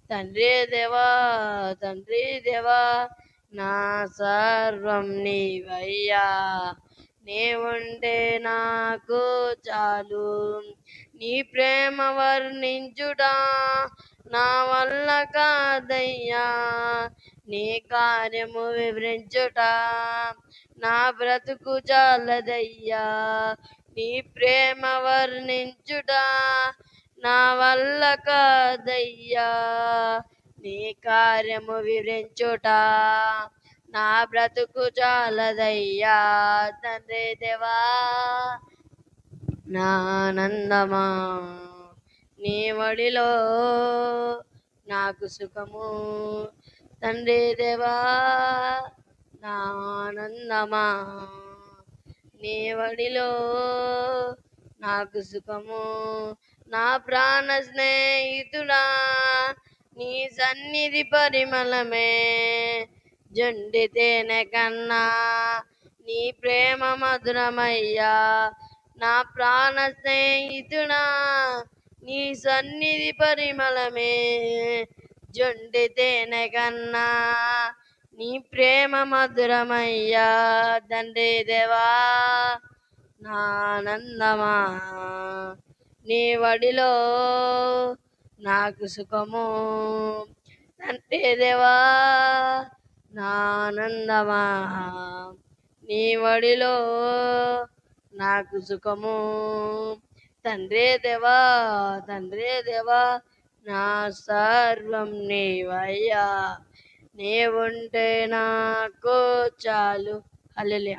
తండ్రి దేవా, తండ్రి దేవా, నా సర్వం నీవయ్యా. నీవుంటే నాకు చాలు. నీ ప్రేమ వర్ణించుడా నా వల్ల కాదయ్యా. నీ కార్యము వివరించుట నా బ్రతుకు చాలదయ్యా. నీ ప్రేమ వర్ణించుట నా వల్ల కాదయ్యా. నీ కార్యము వివరించుట నా బ్రతుకు చాలదయ్యా. తండ్రి దేవా, నా ఆనందమా, నీ ఒడిలో నాకు సుఖము. తండ్రి దేవా, నా ఆనందమా, నీ ఒడిలో నాకు సుఖము. నా ప్రాణ స్నేహితుడా, నీ సన్నిధి పరిమళమే జొండి తేనె కన్నా నీ ప్రేమ మధురమయ్యా. నా ప్రాణ స్నేహితుడా, నీ సన్నిధి పరిమళమే జొండి తేనె కన్నా నీ ప్రేమ మధురమయ్యా. తండ్రి దేవా, నా ఆనందమా, నీ వడిలో నాకు సుఖము. తండ్రి దేవా, నా ఆనందమా, నీ వడిలో నాకు సుఖము. తండ్రి దేవా, తండ్రి దేవా, నా సర్వం నీవయ్యా. నీవుంటే నాకు చాలు. హల్లెలూయా.